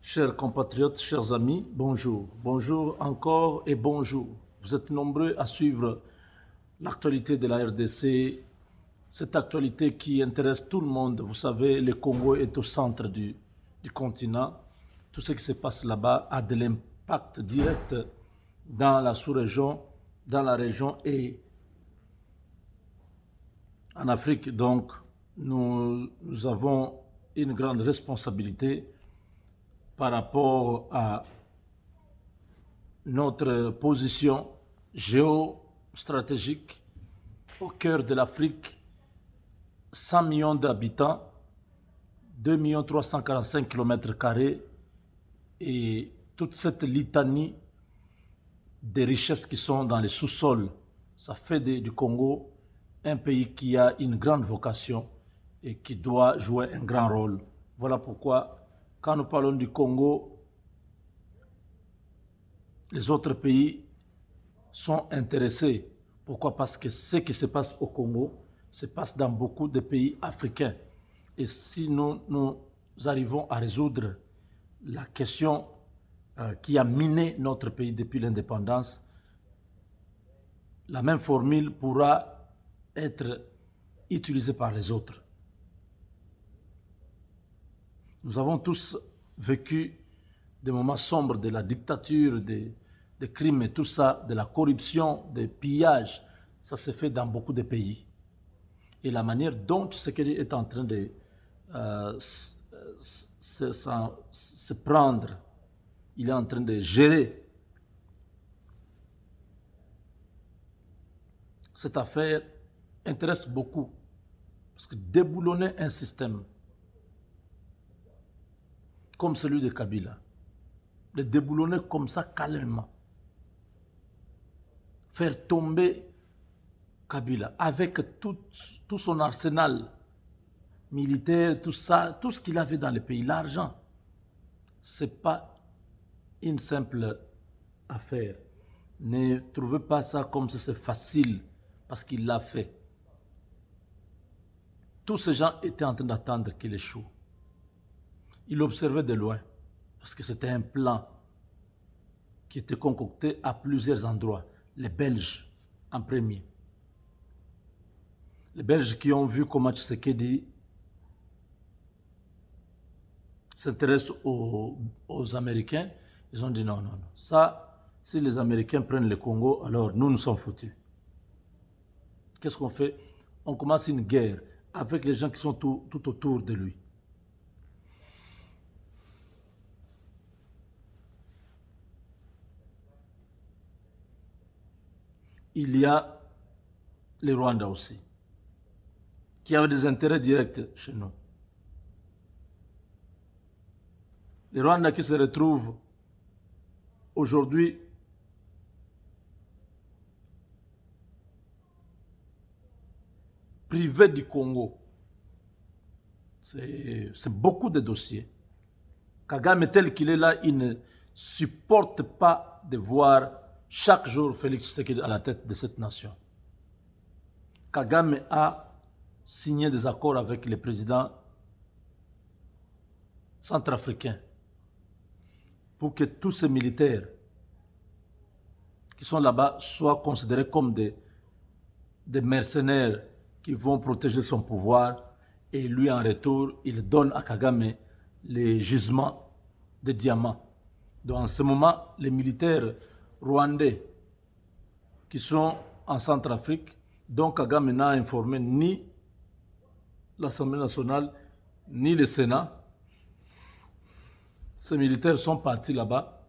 Chers compatriotes, chers amis, bonjour. Bonjour encore et bonjour. Vous êtes nombreux à suivre l'actualité de la RDC, cette actualité qui intéresse tout le monde. Vous savez, le Congo est au centre du continent. Tout ce qui se passe là-bas a de l'impact direct dans la sous-région, dans la région et en Afrique. Donc, nous avons une grande responsabilité par rapport à notre position géostratégique au cœur de l'Afrique, 100 millions d'habitants, 2 345 km² et toute cette litanie des richesses qui sont dans les sous-sols. Ça fait du Congo un pays qui a une grande vocation et qui doit jouer un grand rôle. Voilà pourquoi, quand nous parlons du Congo, les autres pays sont intéressés. Pourquoi? Parce que ce qui se passe au Congo se passe dans beaucoup de pays africains. Et si nous arrivons à résoudre la question qui a miné notre pays depuis l'indépendance, la même formule pourra être utilisée par les autres. Nous avons tous vécu des moments sombres de la dictature, des crimes et tout ça, de la corruption, des pillages. Ça se fait dans beaucoup de pays. Et la manière dont Tshisekedi est en train de se prendre, il est en train de gérer cette affaire intéresse beaucoup. Parce que déboulonner un système comme celui de Kabila, le déboulonner comme ça calmement, faire tomber Kabila avec tout son arsenal militaire, tout ça, tout ce qu'il avait dans le pays, l'argent, ce n'est pas une simple affaire. Ne trouvez pas ça comme si c'est facile, parce qu'il l'a fait. Tous ces gens étaient en train d'attendre qu'il échoue. Il observait de loin, parce que c'était un plan qui était concocté à plusieurs endroits. Les Belges, en premier. Les Belges qui ont vu comment Tshisekedi s'intéresse aux Américains, ils ont dit non, non, non. Ça, si les Américains prennent le Congo, alors nous sommes foutus. Qu'est-ce qu'on fait? On commence une guerre avec les gens qui sont tout autour de lui. Il y a le Rwanda aussi, qui avait des intérêts directs chez nous. Le Rwanda qui se retrouve aujourd'hui privé du Congo. C'est beaucoup de dossiers. Kagame, tel qu'il est là, il ne supporte pas de voir chaque jour Félix Tshisekedi à la tête de cette nation. Kagame a signé des accords avec les présidents centrafricains pour que tous ces militaires qui sont là-bas soient considérés comme des mercenaires qui vont protéger son pouvoir, et lui en retour, il donne à Kagame les gisements de diamants. Donc en ce moment, les militaires rwandais qui sont en Centrafrique, dont Kagame n'a informé ni l'Assemblée nationale, ni le Sénat, ces militaires sont partis là-bas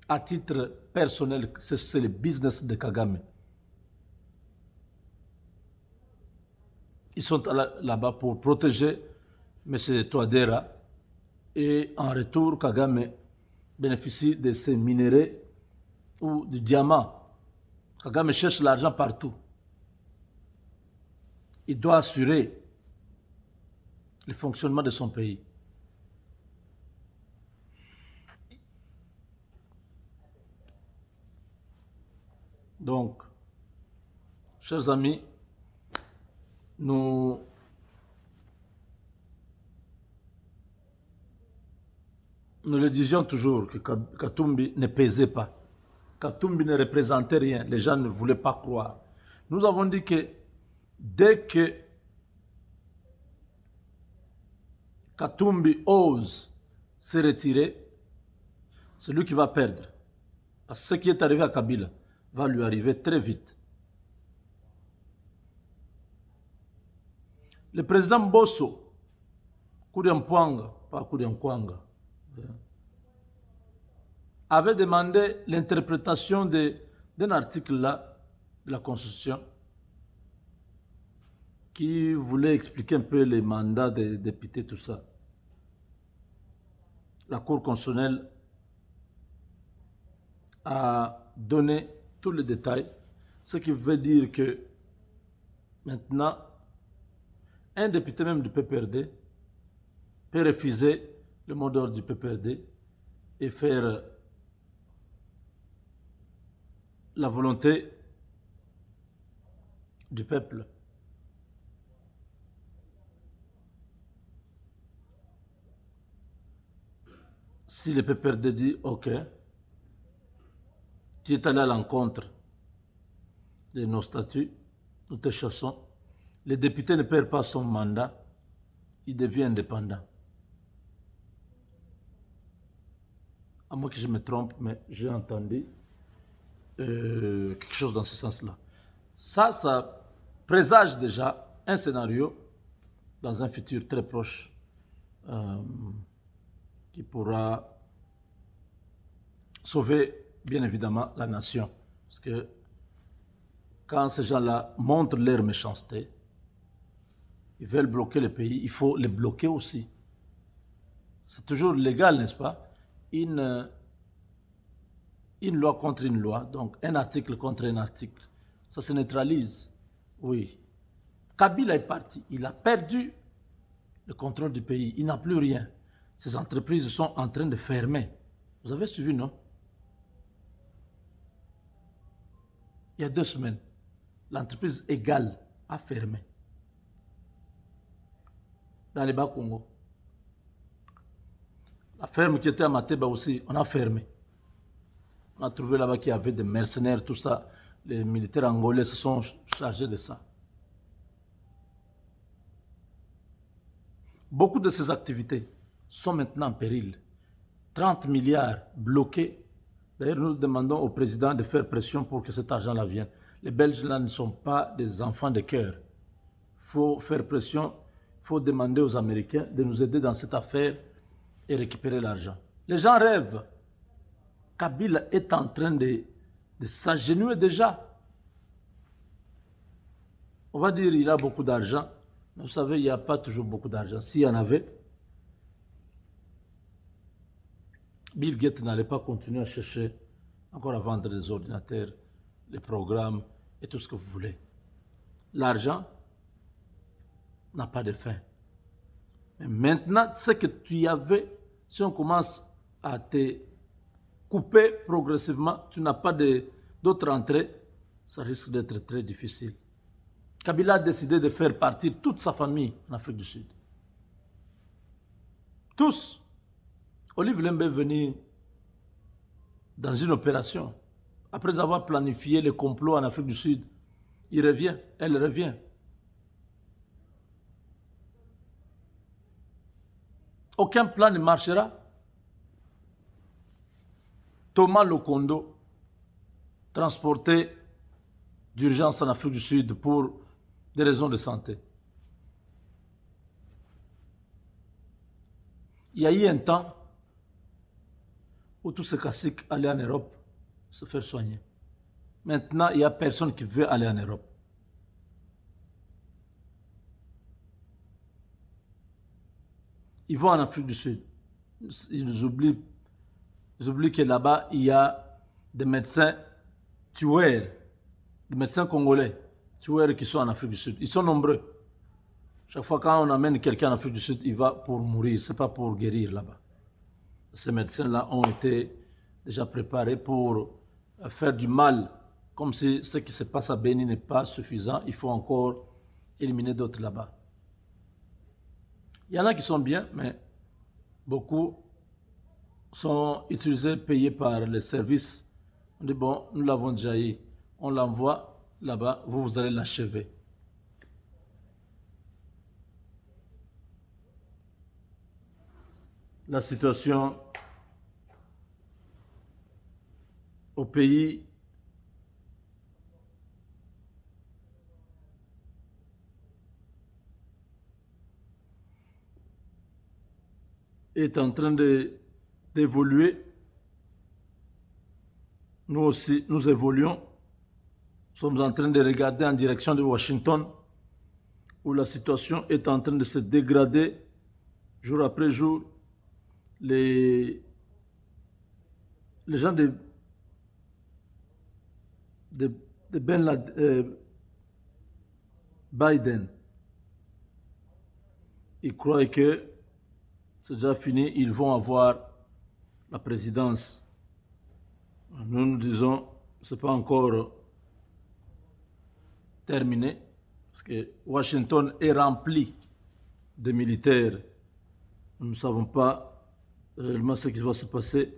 à titre personnel. C'est le business de Kagame. Ils sont là-bas pour protéger M. Touadéra, et en retour, Kagame bénéficie de ces minéraux ou du diamant. Kagame cherche l'argent partout. Il doit assurer le fonctionnement de son pays. Donc, chers amis, nous le disions toujours que Katumbi ne pesait pas. Katumbi ne représentait rien. Les gens ne voulaient pas croire. Nous avons dit que dès que Katumbi ose se retirer, c'est lui qui va perdre. Parce que ce qui est arrivé à Kabila va lui arriver très vite. Le président Bosso, Kudiampuanga, pas Kudiampuanga, avait demandé l'interprétation d'un article là de la Constitution qui voulait expliquer un peu les mandats des députés, tout ça. La Cour constitutionnelle a donné tous les détails, ce qui veut dire que maintenant, un député même du PPRD peut refuser le mot d'ordre du PPRD et faire la volonté du peuple. Si le PPRD dit ok, tu es allé à l'encontre de nos statuts, nous te chassons, le député ne perd pas son mandat, il devient indépendant. À moins que je me trompe, mais j'ai entendu quelque chose dans ce sens-là. Ça présage déjà un scénario dans un futur très proche qui pourra sauver bien évidemment la nation. Parce que quand ces gens-là montrent leur méchanceté, ils veulent bloquer le pays, il faut les bloquer aussi. C'est toujours légal, n'est-ce pas? Une loi contre une loi, donc un article contre un article, ça se neutralise. Oui. Kabila est parti, il a perdu le contrôle du pays, il n'a plus rien. Ces entreprises sont en train de fermer. Vous avez suivi, non? Il y a 2 semaines, l'entreprise égale a fermé. Dans les Bas-Congo. La ferme qui était à Mateba aussi, on a fermé. On a trouvé là-bas qu'il y avait des mercenaires, tout ça. Les militaires angolais se sont chargés de ça. Beaucoup de ces activités sont maintenant en péril. 30 milliards bloqués. D'ailleurs, nous demandons au président de faire pression pour que cet argent-là vienne. Les Belges là ne sont pas des enfants de cœur. Il faut faire pression, il faut demander aux Américains de nous aider dans cette affaire et récupérer l'argent. Les gens rêvent. Kabila est en train de s'agenouiller déjà. On va dire qu'il a beaucoup d'argent. Mais vous savez, il n'y a pas toujours beaucoup d'argent. S'il y en avait, Bill Gates n'allait pas continuer à chercher encore à vendre des ordinateurs, les programmes et tout ce que vous voulez. L'argent n'a pas de fin. Mais maintenant, ce que tu y avais, si on commence à te couper progressivement, tu n'as pas d'autres entrées, ça risque d'être très difficile. Kabila a décidé de faire partir toute sa famille en Afrique du Sud. Tous. Olive Lembe est venu dans une opération. Après avoir planifié le complot en Afrique du Sud, il revient, elle revient. Aucun plan ne marchera. Thomas Lokondo, transporté d'urgence en Afrique du Sud pour des raisons de santé. Il y a eu un temps où tous ces caciques allaient en Europe se faire soigner. Maintenant, il n'y a personne qui veut aller en Europe. Ils vont en Afrique du Sud. Ils oublient que là-bas, il y a des médecins tueurs, des médecins congolais tueurs qui sont en Afrique du Sud. Ils sont nombreux. Chaque fois quand on amène quelqu'un en Afrique du Sud, il va pour mourir, ce n'est pas pour guérir là-bas. Ces médecins-là ont été déjà préparés pour faire du mal, comme si ce qui se passe à Béni n'est pas suffisant, il faut encore éliminer d'autres là-bas. Il y en a qui sont bien, mais beaucoup sont utilisés, payés par les services. On dit, bon, nous l'avons déjà eu. On l'envoie là-bas, vous allez l'achever. La situation au pays est en train d'évoluer. Nous aussi, nous évoluons. Nous sommes en train de regarder en direction de Washington, où la situation est en train de se dégrader jour après jour. Les gens de Biden, ils croient que c'est déjà fini, ils vont avoir la présidence. Nous nous disons, ce n'est pas encore terminé, parce que Washington est rempli de militaires. Nous ne savons pas réellement ce qui va se passer.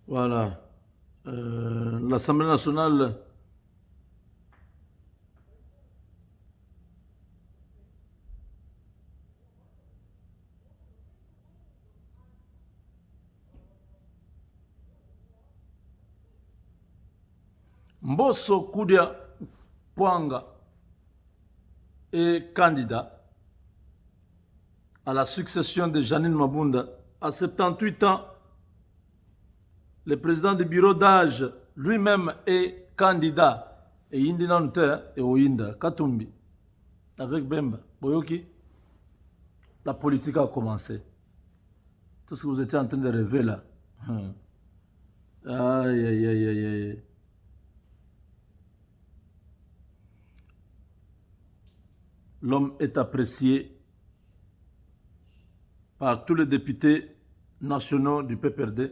Voilà. L'Assemblée nationale Mbosso Kudia Pwanga est candidat à la succession de Janine Mabunda à 78 ans. Le président du bureau d'âge lui-même est candidat. Et Indi Nante et Oyinda, Katumbi, avec Bemba, Boyoki. La politique a commencé. Tout ce que vous étiez en train de rêver là. Aïe, aïe, aïe, aïe, aïe. L'homme est apprécié par tous les députés nationaux du PPRD.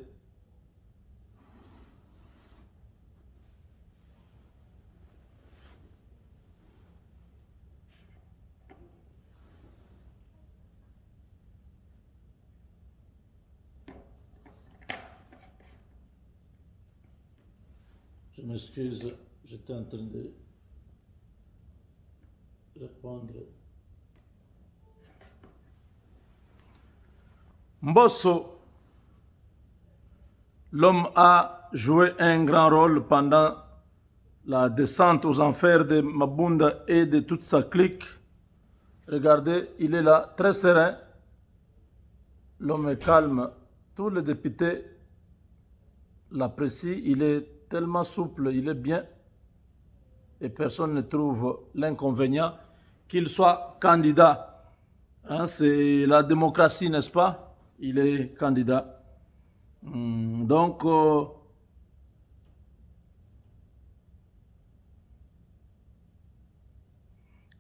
Je m'excuse, j'étais en train de répondre. Mbosso, l'homme a joué un grand rôle pendant la descente aux enfers de Mabunda et de toute sa clique. Regardez, il est là, très serein. L'homme est calme. Tous les députés l'apprécient. Il est tellement souple, il est bien. Et personne ne trouve l'inconvénient qu'il soit candidat. Hein, c'est la démocratie, n'est-ce pas? Il est candidat. Donc,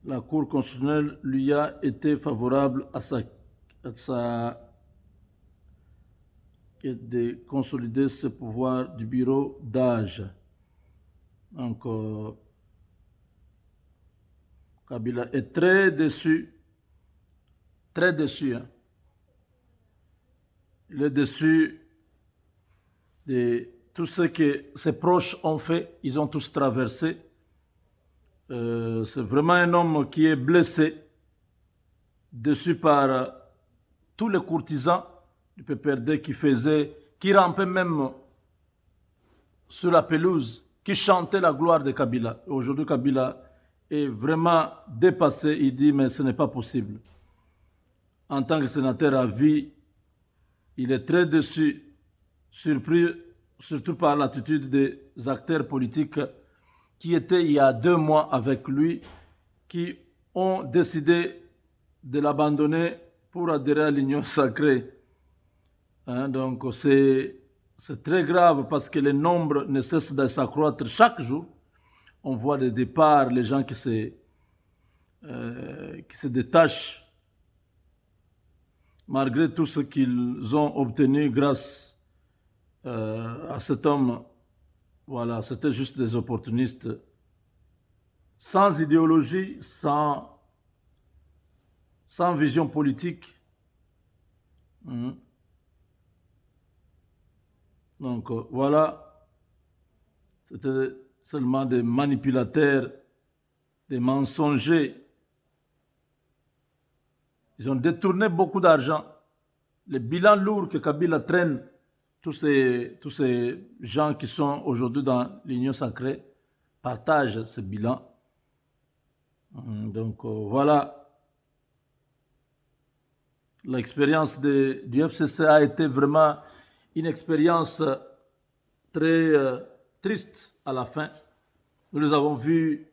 la Cour constitutionnelle lui a été favorable à de consolider ce pouvoir du bureau d'âge. Donc, Kabila est très déçu. Très déçu. Hein. Il est déçu de tout ce que ses proches ont fait. Ils ont tous traversé. C'est vraiment un homme qui est blessé, déçu par tous les courtisans du PPRD qui rampaient même sur la pelouse, qui chantaient la gloire de Kabila. Aujourd'hui, Kabila est vraiment dépassé. Il dit, mais ce n'est pas possible. En tant que sénateur à vie, il est très déçu, surpris surtout par l'attitude des acteurs politiques qui étaient il y a 2 mois avec lui, qui ont décidé de l'abandonner pour adhérer à l'union sacrée. Hein, donc c'est très grave parce que les nombres ne cessent de s'accroître chaque jour. On voit des départs, les gens qui se détachent malgré tout ce qu'ils ont obtenu grâce à cet homme. Voilà, c'était juste des opportunistes sans idéologie, sans vision politique. Donc voilà, c'était seulement des manipulateurs, des mensongers. Ils ont détourné beaucoup d'argent. Les bilans lourds que Kabila traîne, tous ces gens qui sont aujourd'hui dans l'Union sacrée partagent ce bilan. Donc voilà, l'expérience du FCC a été vraiment une expérience très triste à la fin. Nous les avons vus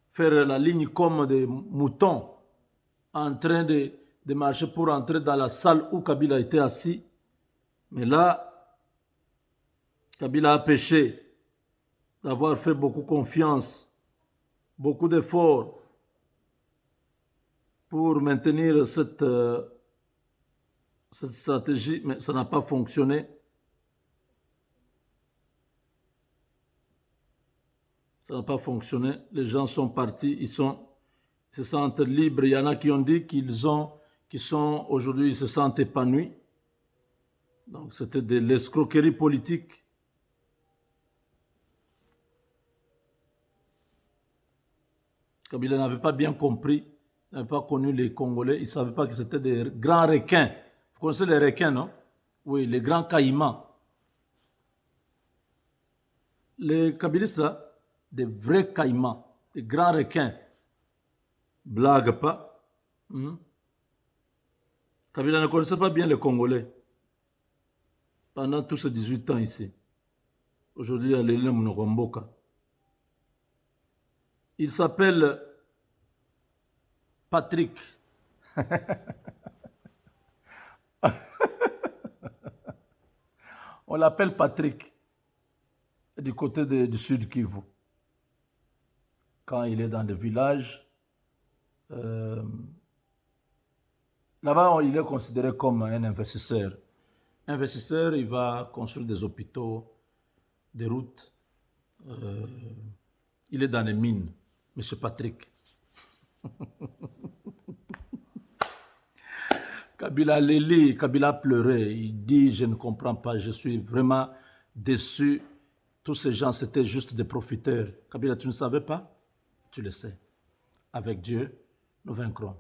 faire la ligne comme des moutons en train de marcher pour entrer dans la salle où Kabila était assis. Mais là, Kabila a péché d'avoir fait beaucoup confiance, beaucoup d'efforts pour maintenir cette stratégie, mais ça n'a pas fonctionné. Ça n'a pas fonctionné. Les gens sont partis, ils se sentent libres. Il y en a qui ont dit qu'ils sont aujourd'hui, ils se sentent épanouis. Donc c'était de l'escroquerie politique. Kabila n'avait pas bien compris, n'avait pas connu les Congolais, il ne savait pas que c'était des grands requins. Vous connaissez les requins, non? Oui, les grands caïmans. Les Kabilistes, là, des vrais caïmans, des grands requins. Blague pas. Kabila ne connaissait pas bien les Congolais pendant tous ces 18 ans ici. Aujourd'hui, il y a l'Élène Mnogomboka. Il s'appelle Patrick. On l'appelle Patrick du côté du sud Kivu. Quand il est dans des villages, là-bas, il est considéré comme un investisseur. Investisseur, il va construire des hôpitaux, des routes. Il est dans les mines, M. Patrick. Kabila Lili, Kabila pleurait. Il dit, je ne comprends pas, je suis vraiment déçu. Tous ces gens, c'était juste des profiteurs. Kabila, tu ne savais pas? Tu le sais. Avec Dieu, nous vaincrons.